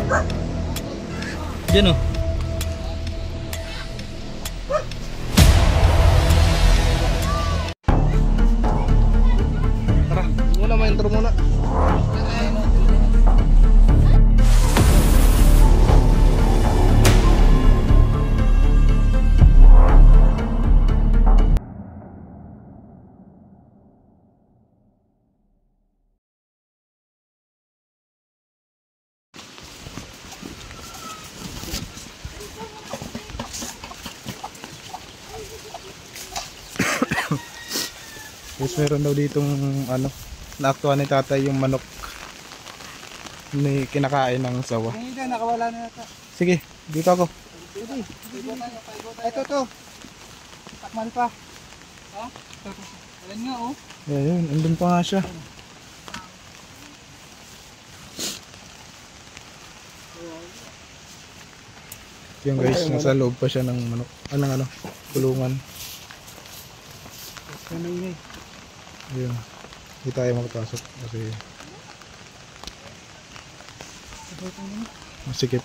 Diyan o. Tara, muna ma-intro muna. Yes, meron daw ditong ano, naaktuhan ni tatay yung manok ni kinakain ng sawa. Hindi, nakawala na yata. Sige, dito ako. Ito to. Takman pa. Ha? Ayan nga oh. Ayun, andun pa nga siya. Yung guys, nasa loob pa siya ng manok. Ano, kulungan. Ayun. Hindi tayo makapasok kasi masikip.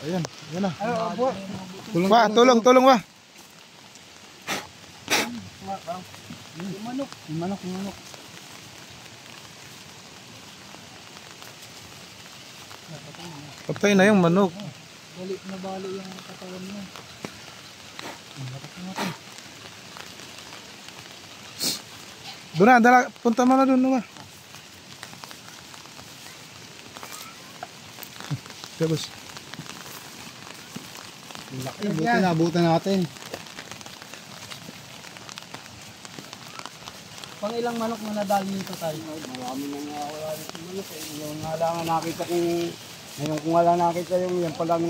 Ayan, ayan na. Tulong ba? Tulong ba? Yung manok. Patay na yung manok. Bali yung katawan niya. Doon na, punta mo na doon naman. Tapos. Buti nabutan natin. Pang ilang manok na nadali nito tayo? Marami na nga wala nito manok eh. Yung nga lang nakita kong ngayon kung wala nakita yung yan palang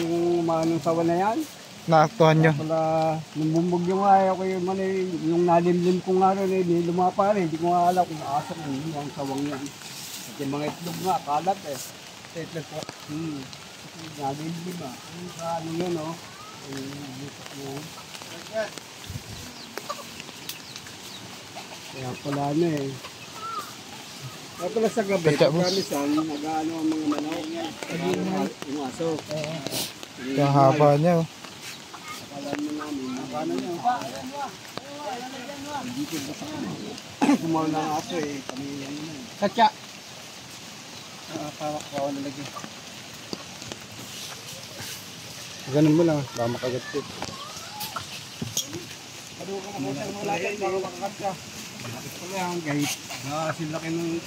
manong sawa na yan. Naaktuhan nyo. Pala nung bumbog yung ayaw ko yung yung nalimlim ko nga rin eh, di lumapa rin. Hindi ko nga alam kung nakasan yung sawang yan. At yung mga itlog nga, kalat eh. Sa itlog ko. Nalimlim ah. Ano yun oh. Kaya pala na eh. Kaya pala sa gabi, pagkamisan, nag-ano ang mga manok. Yung aso. Yung haba niya. Oh. Akalan mo namin, nakana niya. Dito ba sa kumaw ng aso eh. Pamilya mo na eh. Katya! Para nalagyan. Ganun mo lang, baka makagat ko. Ano ka makasal mo lapit bago makakat ka? Pala ang gahit. Nakasin laki ng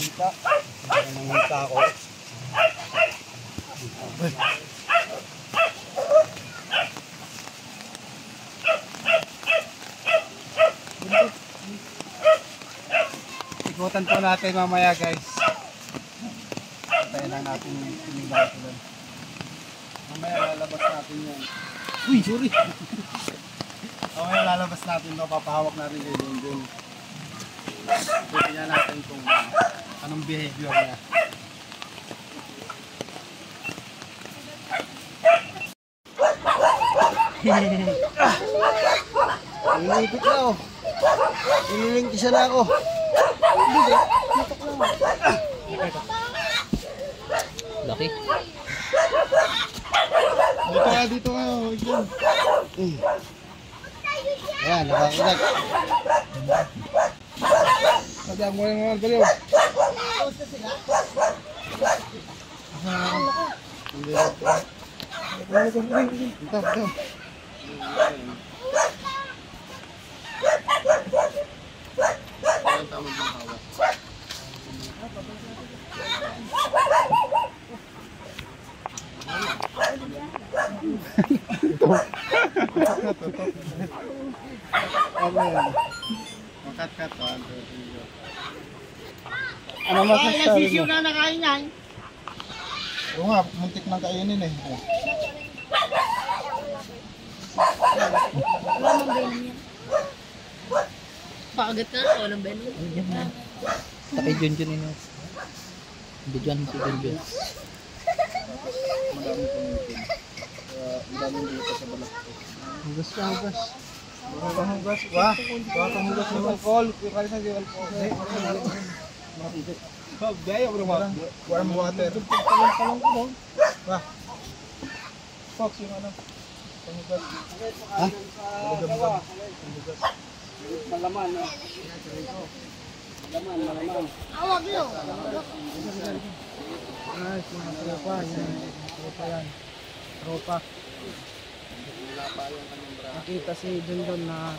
hita. Laki ng hita ako. Ikutan po natin mamaya guys. Patayin lang natin yung bago doon. Mamaya lalabas natin yan. Uy, sorry! Mamaya lalabas natin ito, papahawak natin kay Dundun. Tingnan natin kung anong behavior niya. Iniipit na ako. Inilingkisa na ako. Laki. Dito ka. Ayan, nakakagat. Sabihan mo yung mga baliw. Ito. Makat-kat pa. Ano masasabi mo? na nakain yan. Oo nga, muntik nang kainin eh. Wala nang venom yan. Pakagat na, walang venom. Diyan na. Sa kay Junjun ino. Bidyan si Junjun. Madaming dito sa balat ko. Hugas ka, hugas. Panghugas, wah. Panghugas ng alcohol. Kaya sa alcohol. Gaya ko naman. Warm water. Palong ko doon. Wah. Fox yung ano. Panghugas. Ha? Panghugas. Malaman, no? Malaman. Awag yun. Ay, tropa. Yan. Tropa. Nakita si Dondon na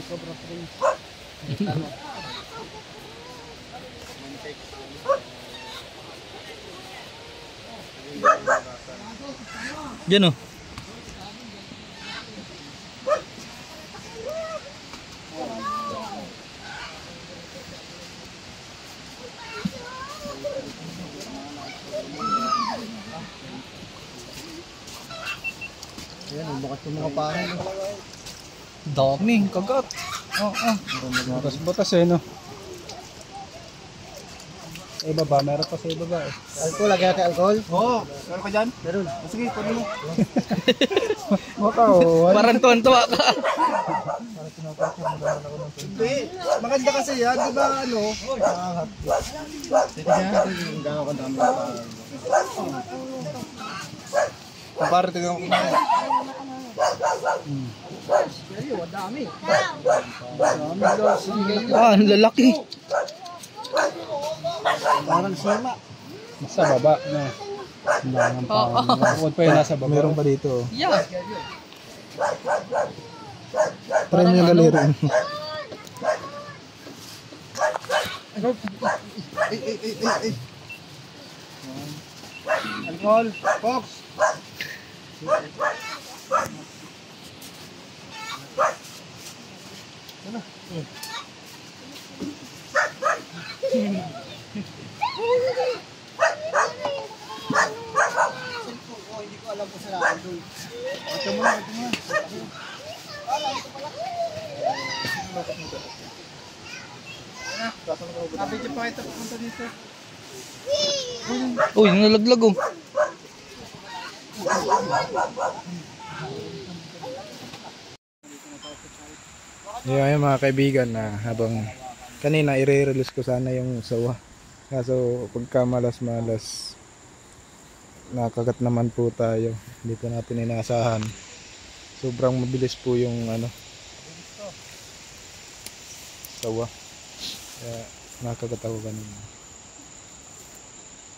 Cobra Prince. Diyan oh. Ayan, bukas yung mga pare. Dami, kagat. Butas-butas no? Sa ibaba, meron pa sa ibaba eh. Alcohol, lagyan natin alcohol? Oo, meron ka dyan? Meron. Sige, kunin mo. Maka oh. Parang tuwan-tuwa ka. Hindi, maganda kasi yan, di ba ano? Nakahat. Sige nga, gano'n ka dami pa. Kumpara, tignan ko kumain. Dami. Ah, ang lalaki. Parang sima. Sa baba na. Huwag pa yun nasa baba. Meron pa dito. Yeah. Try mo yung lalirin. Alcohol, Fox. Hindi ko alam kung saan ako doon. Ito mo na. Kapit yung pakita pupunta dito. Uy, nalaglag oh. Ayun mga kaibigan na habang kanina i-release ko sana yung sawa. Kaso pagka malas-malas nakagat naman po tayo. Hindi po natin inaasahan. Sobrang mabilis po yung ano sawa. Kaya nakagat ako kanina.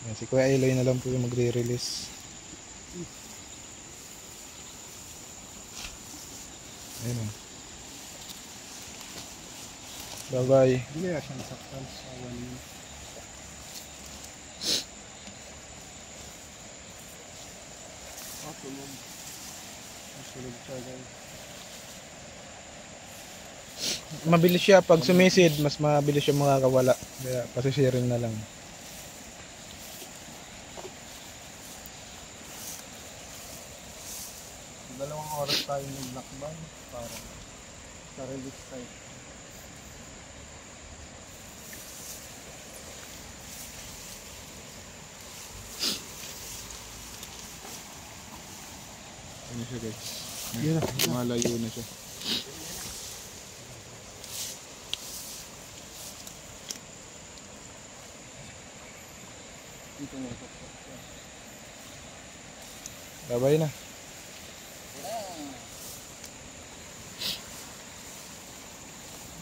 Yan, si Kuya Eloy na lang po yung magre-release. Ayun o. Bye bye. Hindi na siya nasaktan sa awan niya. Tulog. Tulog siya guys. Mabilis siya pag sumisid, mas mabilis siya makakawala. Kaya pasisharing na lang. Dalawang oras tayo nag-lockdown para sa release tayo. Ano siya guys? Yun na. Malayo na siya. Babay na.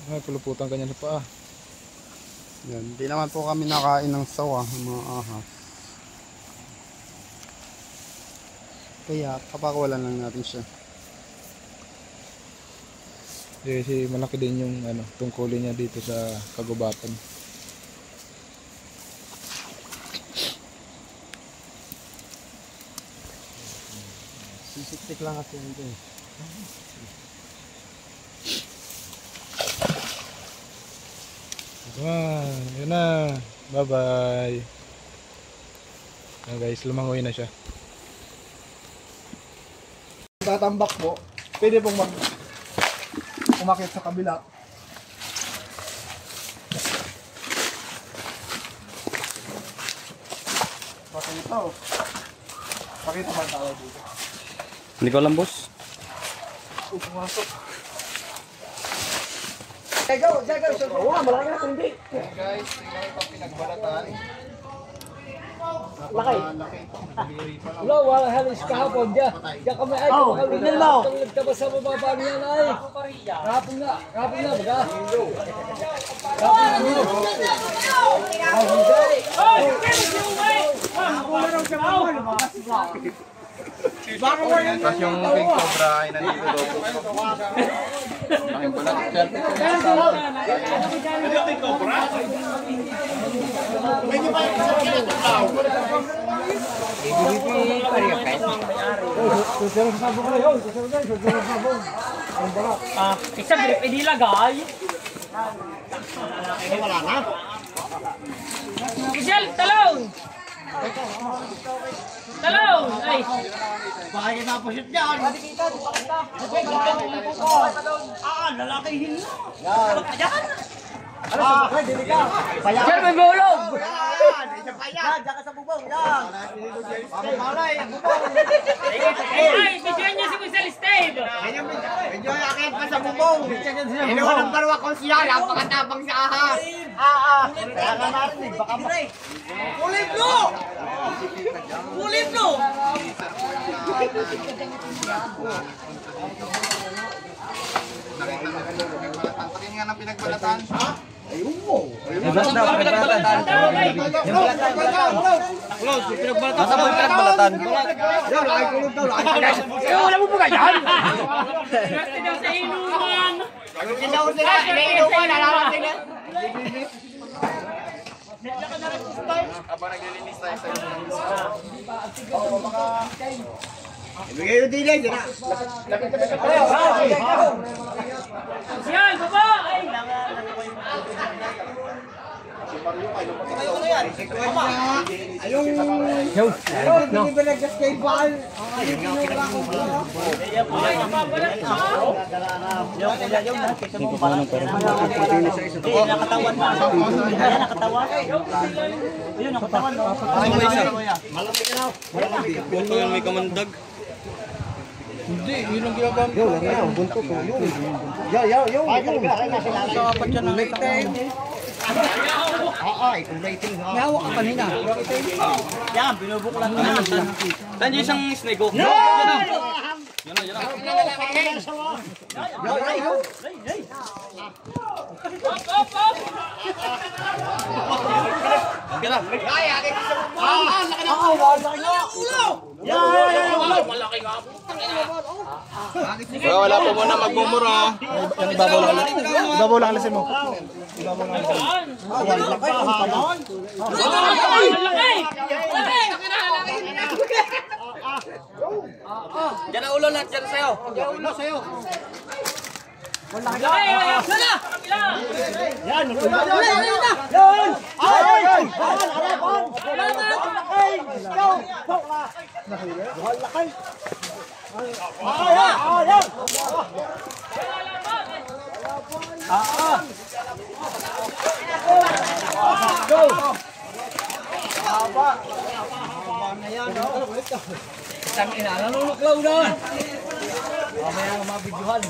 Ay, puluputan ka niya sa paa. Yan, hindi naman po kami nakain ng sawa, mga ahas. Kaya kapakawalan lang natin siya. Kasi malaki din yung ano, tungkulin niya dito sa kagubatan. Sisiksik lang kasi ito eh. Yun na. Bye bye. Guys, lumangoy na siya. Tatambak po. Pwede pong umakit sa kabila. Pakita man tayo dito. Hindi ko alam, boss. Oo, malaki na hindi. Guys, tingnan ito pinagbalatan. Laki. Wala, wala halos kahapon. Diyan kami ay. Hindi mo. Nagtabas sa mababa niya na ay. Kahapon na, baga. Tapos yung king cobra ay nandito daw. Laking balat. Isa grip inilagay. Wala na. Michelle, talong! Talong! Ay! Baka yung napasyot dyan. Lalakihin na. Michelle, may bulog! Diyan ka sa bubong. Yan. Malay, ang bubong. Ay, bigyan niya si Michelle Steve! Medyo yakit pa sa bubong. Iniwan ng dalawa kong siya. Napakatabang sa ahas. Kaya nga narinig. Baka ba? Kuliblo! Kuliblo! Patingin nga ng pinagbalatan. Wala mo ba yan? Swerte daw sa inuman! Habang naglilinis tayo sa Ibigay yung dilay. Michelle, baba! Ay! Hindi ba nag-just kay Baal? Ay, mababalat pa! Hindi, yun ang ginagamit. Nahawak ka kanina. Yan, binubuklan na. Nandiyo isang snake oh. Wala po muna magmumura. Ibabaw lang alisin mo. Diyan ang ulo lahat dyan sa'yo. Isang ina, nanuluklaw na. Mamaya nga mabidyohan.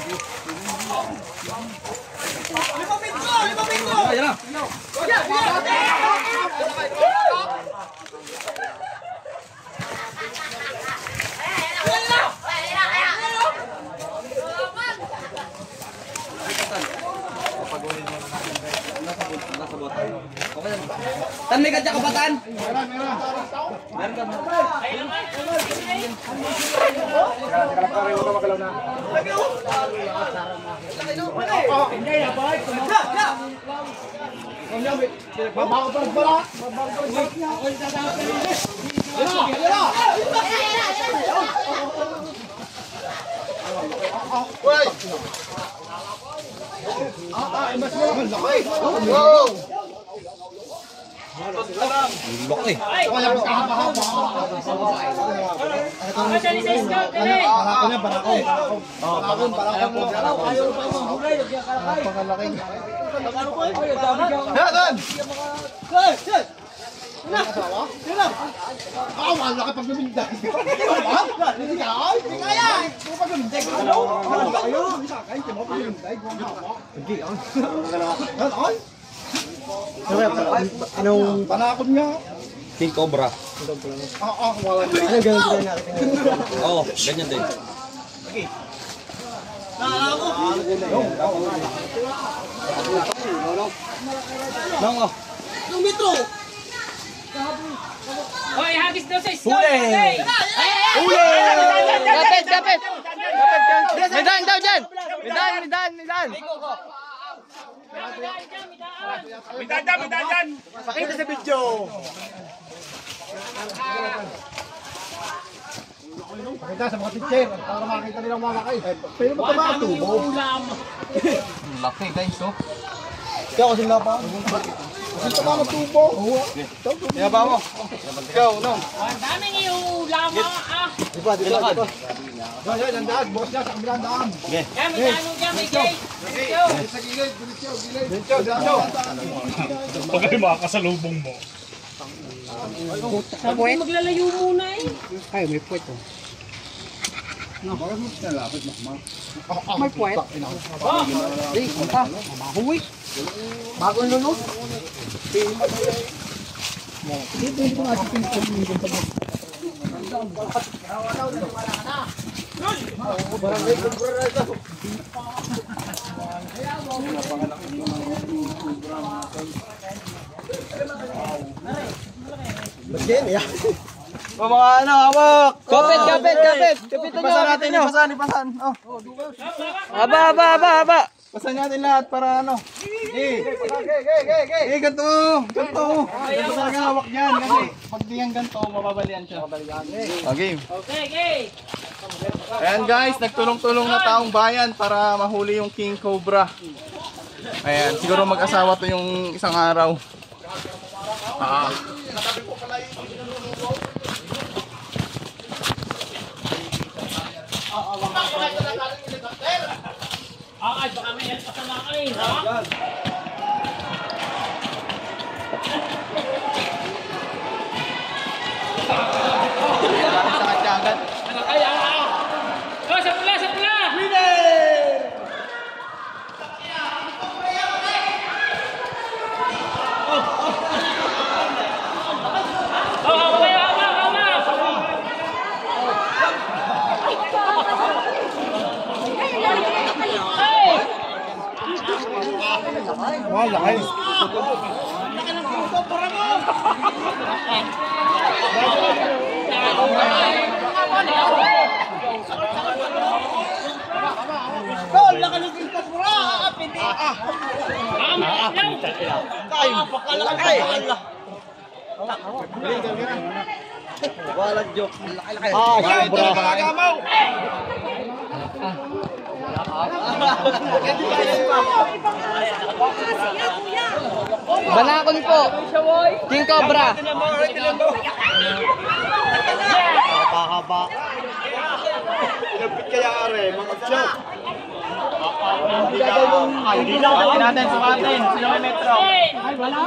Tan may kadya kabatan. Laki. Dali sa scout, dali! Anong panakot niya? King Cobra. Wala. Ano ganun sila natin? Oo, ganyan din. Hoy, hagis daw sa isla. Huli! Kapit, kapit! May daan daw dyan! May daan! Midaan dyan! Pakita sa video. Pakita sa mga teacher para makita nilang mga kay. Pero ba ba tubo? Laki guys, oh. Kaya kasi na pa. Kasi tama ng tubo. Kaya ba mo? Ikaw, no. Ang daming iulam ah. Di ba? Yan, nandahan. Bukas niya sa kabilang daan. Yan, may tanong dyan, may gate. Sa gilid, diretso. Pag kayo makakasalubong mo. Sabi ko maglalayo muna eh. Ay, may puwet oh. May puwet? Ay, kunta. Mamahuwi. Bagong lulot. Dito ko nga si mga ano, hawak! Kapit! Kapitan nyo! Natin, ipasan. Oh. Aba! Pasan natin lahat para ano. Ganito. Ganito talaga hawak niyan. Kasi pag di yan ganito, mababalian siya. Okay. Okay. Ayan guys, nagtulong-tulong na taong bayan para mahuli yung King Cobra. Ayan, siguro mag-asawa to yung isang araw. Ay, baka may help pa sa mga kain, ha? Oh, sa pula! Wala guys. Banakon po! King Cobra! Haba. Pinapit kaya are, mga joke. Hindi natin sumatin. Sino may metro? Ay, wala!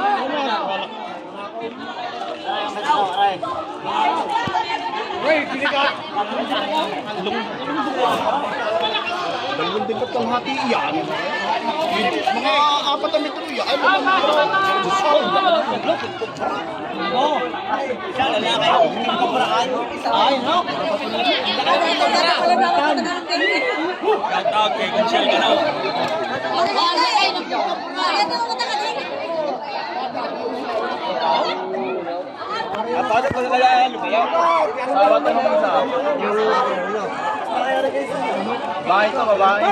Uy, kinikat! Dalawang din katang hati yan. Mga 4 metro yan. Ay, mga metro. Oo. Siya lalaki. Kabrakan. Ay, no? Tatawag kay Conchel ka na. Paano pa kaya yan? Sawa to nung isa. Babae to, babae.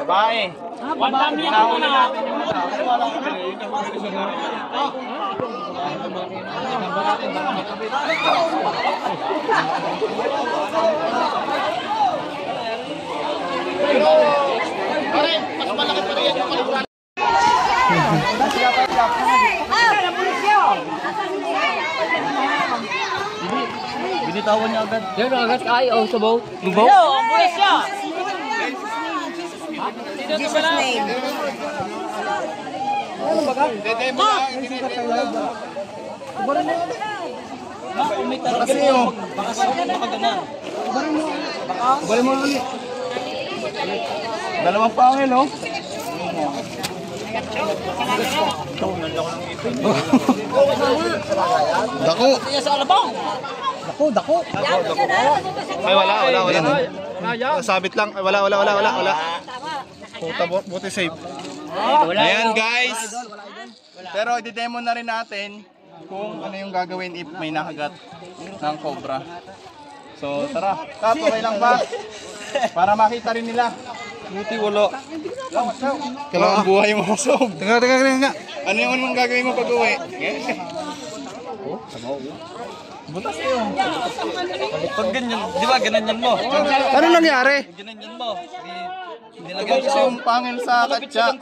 Babae. Madami yan ako na. Mas malaki pa rin yan. Binitawan niya agad. Yan, agad ka ay, sabaw. Lubaw? Yo, boys siya! Jesus name. Dede mo na. Kasi yun. Balik mo ulit. Dalawang pangil, oh. Dako. Dako. Ay, wala. Sabit lang. Ay, wala. Puta, buti safe. Ayan, guys. Pero i-demo na rin natin kung ano yung gagawin if may nakagat ng cobra. So, tara. Kap, okay lang ba? Para makita rin nila. Buti wala. Kailangan buhay mo sob. Teka. Ano yung gagawin mo pag uwi? Butas yun. Pag ganyan, di ba ganyan mo? Ano nangyari? Ganyan mo. Nilagay ko yung pangil sa katsa.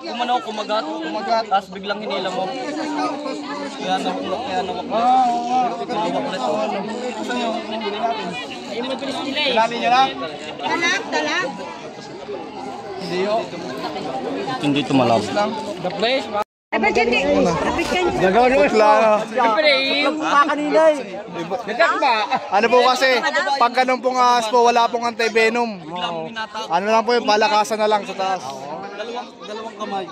Kumano, kumagat. Tapos biglang hinila mo. Kaya nawak Kilali nyo na? Talak. Hindi yun. Hindi tumalab. Abad yan eh. Abad ka niya. Gagawin mo lang. Ano po kasi, pag ganun pong ahas po, wala pong anti-venom. Ano lang po yung palakasan na lang sa taas. Dalawang kamay.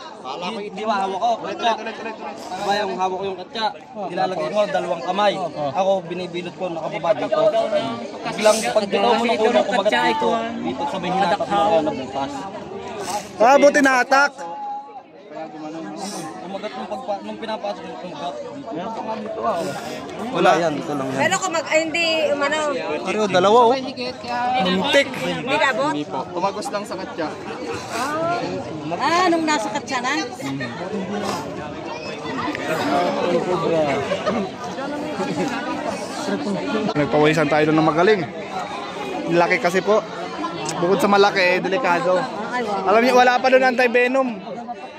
Di ba hawak ko? Katsa. Diba yung hawak ko yung katsa? Nilalagay ko dalawang kamay. Ako binibilot ko, nakababa dito. Biglang pag ginaw mo ng ulo, kumagat dito. Dito sa may hinatak mo na bukas. Buti na-attack. Kumagat nung pinapasok mo, kumagat. Wala yan, ito lang yan. Pero kung hindi, Pero dalawa oh. Muntik. Hindi labot? Hindi po. Tumagos lang sa katsa. Nung nasa katsanan? Nagpawisan tayo doon ng magaling. Laki kasi po. Bukod sa malaki, delikado. Alam niyo, wala pa doon anti-venom.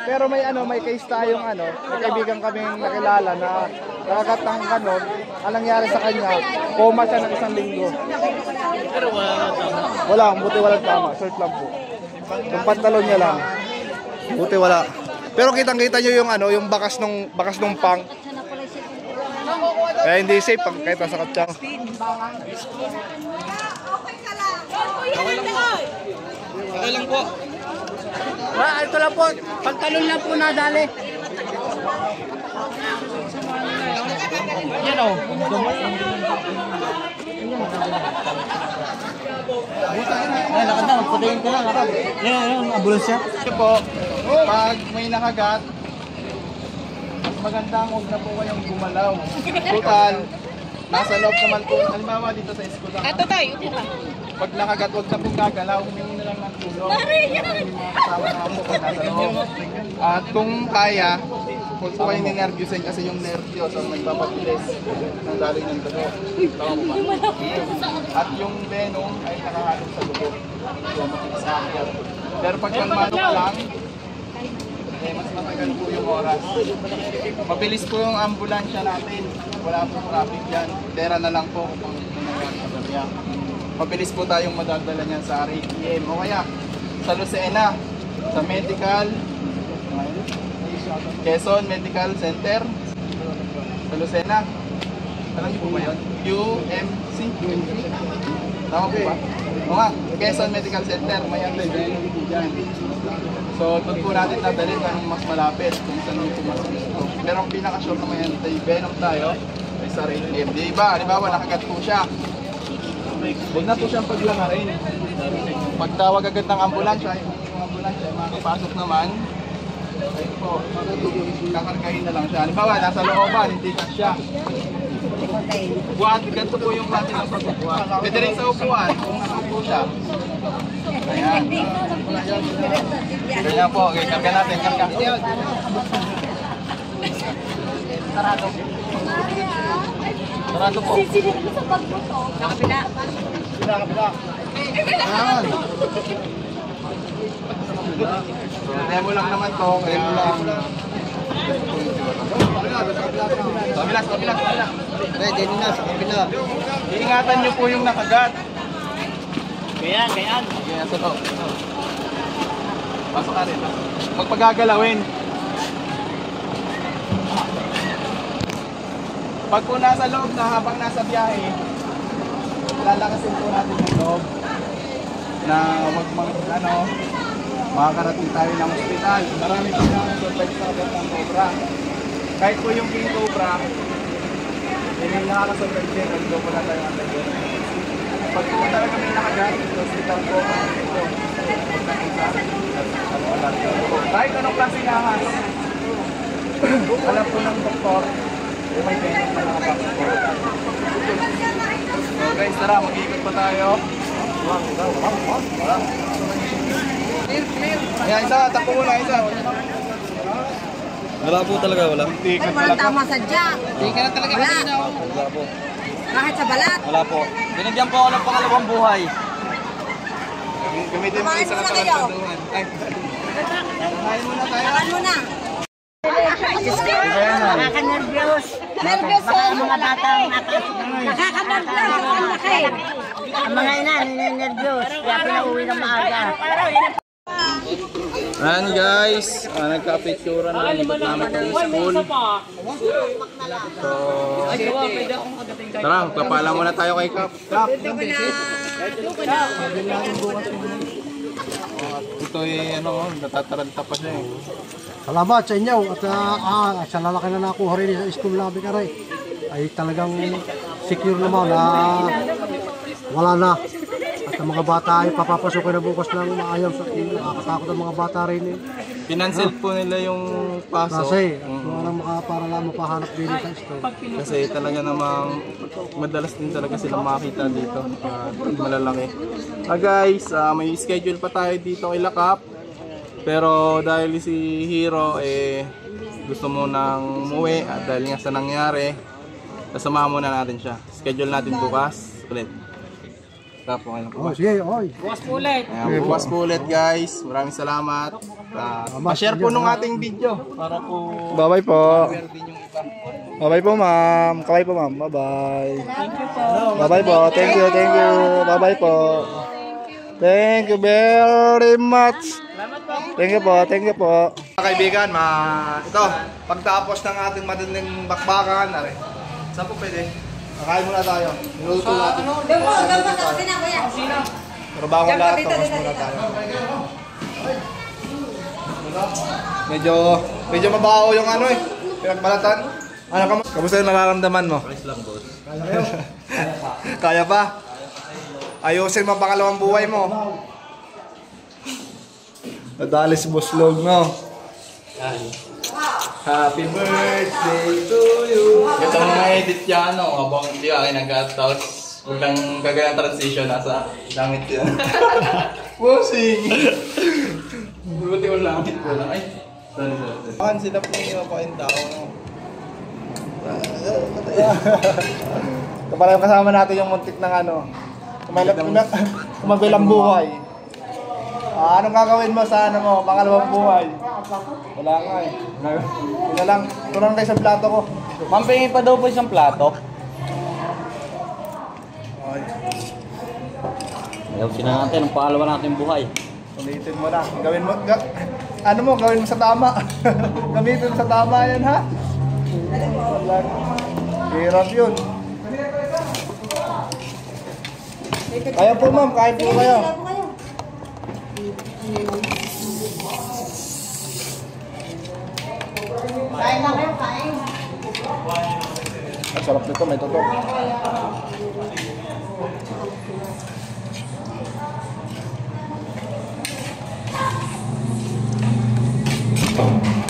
Pero may case tayong may kaibigan kaming nakilala na nakagat ng ganon. Anong nangyari sa kanya? Coma siya ng 1 linggo. Pero wala, buti walang tama. Short lang po. Yung pantalon niya lang. Buti wala. Pero kitang-kita niyo yung bakas nung pang. Kaya hindi safe pag kahit nasa katsang. Okay lang po. Ito lang po. Pantalon lang po nadali. Yan o. Ay, lakad na. Patayin ka lang. Yan, ambulansya. Ito po, pag may nakagat, mas magandang huwag na po kayong gumalaw. Total, nasa loob naman po. Halimbawa dito sa school lang. Ito tayo. Pag nakagat, huwag na po gagalaw. Humingi na lang ng tulong. Yung mga kasama na po pag nasa loob. At kung kaya, huwag po kayong ninervyusin kasi yung nervyos ang nagpapabilis ng daloy ng dugo. Tama mo ba? At yung venom ay nakahalo sa dugo. So, makikisakit. Pero pag manok lang, mas matagal po yung oras. Mabilis po yung ambulansya natin. Wala po traffic dyan. Pera na lang po kung nangyari sa barya. Mabilis po tayong madadala niyan sa RATM o kaya sa Lucena, sa Medical, Quezon Medical Center, sa Lucena. Alam niyo po ba yun? UMC? Tama po ba? O nga, Quezon Medical Center, may anti-venom po dyan. So, doon po natin dadalhin anong mas malapit kung saan yung pumasok. Pero ang pinaka-sure na may anti-venom tayo ay sa RATM. Di ba? Halimbawa, nakagat po siya. Huwag na po siyang paglangarin. Pagtawag agad ng ambulansya, yung ambulansya ay makapasok naman. Ayun po, kakargahin na lang siya. Halimbawa, nasa looban, hindi ka siya. Buhat, ganito po yung klase ng pagbubuhat. Pwede rin sa upuan, kung nakaupo siya. Ayan. Ganyan po, okay, karga natin, karga. Sarado. Sarado po. Nakapila. Kapila. Ayan. So, demo lang naman to, kaya lang. Sa kabila. Ready na sa kabila. Iingatan nyo po yung nakagat. Kaya. Kaya sa to. Pasok ka rin. Magpagagalawin. Pag po nasa loob na habang nasa biyahe, lalakasin po natin yung loob na makakarating tayo ng ospital. Marami po na survive sa agad ng cobra. Kahit po yung king cobra, hindi nakakasurvive din. Nag-go po na tayo ang tayo. Pag po talaga may nakagat, hospital po ito. Kahit anong klaseng ahas, alam po ng doktor, may venom na nakapasok po. So guys, tara, mag-iikot pa tayo. Ayan, isa, takbo muna, isa. Wala po talaga, wala. Ay, walang tama sadya. Hindi ka na talaga kanina. Wala po. Kahit sa balat. Wala po. Binigyan po ako ng pangalawang buhay. Gamitin mo Kumain isa na muna kayo. talantaduhan. Ay, kumain muna tayo. Makan mo na. Nakaka-nervyos. Nervyos Baka ang mga batang Nakaka-nervyos. Ang laki. ang mga ina ninenervyos. Kaya pinauwi ng maaga. Ayan guys, nagka-picture na ikot namin yung school. So, tara, magpapala muna tayo kay Kap. Kap, ito ay natataranta pa siya eh. Salamat sa inyo at sa lalaki na nakuha rin sa school namin aray ay talagang secure naman na wala na. At ang mga bata ay papapasukin na bukas ng maayos at nakakatakot ang mga bata rin eh. Pinansel po nila yung paso. Kasi para lang mapahanap din sa school. Kasi talaga namang madalas din talaga sila makita dito. Malalaki. Guys, may schedule pa tayo dito kay Lakap. Pero dahil si Hero gusto mo nang umuwi at dahil nga sa nangyari, kasama muna natin siya. Schedule natin bukas ulit. Tapos ngayon po. Sige, oy. Bukas po ulit. Ayan, bukas po ulit guys. Maraming salamat. Pa-share po nung ating video para po bye-bye po. Bye-bye po ma'am. Bye-bye po ma'am. Bye-bye. Thank you po. Bye-bye po. Thank you. Bye-bye po. Thank you very much. Thank you po. Mga kaibigan, ito, pagtapos ng ating matinding bakbakan, saan po pwede? Kakain muna tayo. Niluto natin. Pero bago lahat, tapos muna tayo. Medyo mabaho yung pinagbalatan. Kamusta yung nararamdaman mo? Kaya pa? Ayusin mo pangalawang buhay mo. Nadali si Boslog, no? Happy birthday to you. Ito mga edit yan, habang hindi ka kinagat, tapos huwag kagaya transition, nasa langit yun. Bossing! Buti ko langit ko lang. Ay, sorry. Bakit sila po yung mapakain tao, no? Ito pala yung kasama natin yung muntik ng kumabilang buhay. Anong gagawin mo sa pangalawang buhay? Wala nga eh. Ito lang, turang tayo sa plato ko. Ma'am, pingin pa daw po isang plato. Ayusin na natin ang pangalawa natin buhay. Ulitin mo na. Gawin mo sa tama. Gamitin mo sa tama yan, ha? Hirap yun. Kaya po ma'am, kain po kayo. Kain na kayo, kain. Ang sarap nito, may tutok.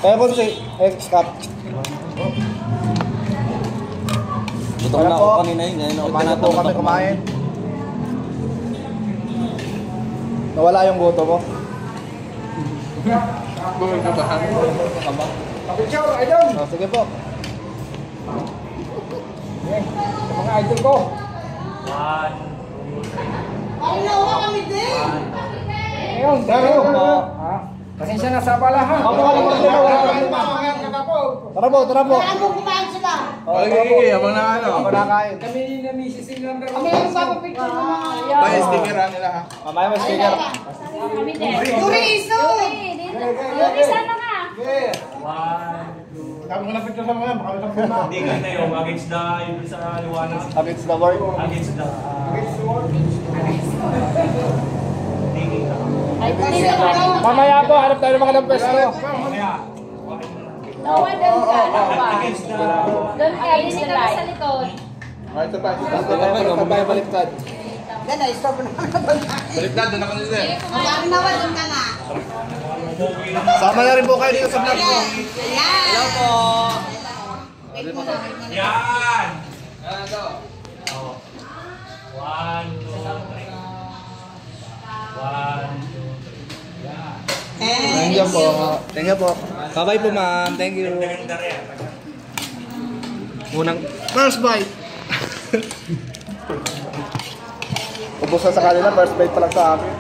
Kaya po si X-Cup. Gutom na ako kanina yun. Paano po kami kumain? Nawala yung guto mo? Sige po. Mga idol ko. Ay, nawa kami din. Ayun, pasensya na sa bala ha. Tara po. Kaya mo kumain sila. Okay, habang nakain. Kami na misis lang. Kami yung papapicture ng mga... May sticker nila ha. Mamaya may sticker. Yuri, iso! Yuri, sana ka. Sabi ko na picture sa mga, baka may na. Hindi ka na yung against the yung sa liwanag. Against the word. Against the... Mamaya po, hanap tayo ng mga ng pwesto. Mamaya. Doon ka. Against the... Doon ka, hindi ka sa likod. Ay, ito pa. Ito pa, baliktad. Baliktad, doon ako nila. Sama na rin po kayo dito sa vlog ko. Hello po. Yan! Ano to? 1, 2, 3. 1, 2, 3. Thank you po. Thank you po. Bye-bye po, ma'am. Thank you. Unang first bite. Ubus na sa kanila, first bite pa lang sa akin.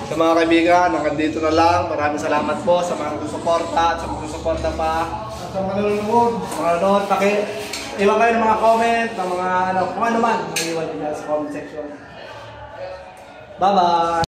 Sa mga kaibigan, hanggang dito na lang. Maraming salamat po sa mga nagsusuporta at sa mga nagsusuporta pa. Sa mga nanonood. Mga nanonood, iwan kayo ng mga comment, ng mga ano, kung ano man. Iwan nyo sa comment section. Bye-bye!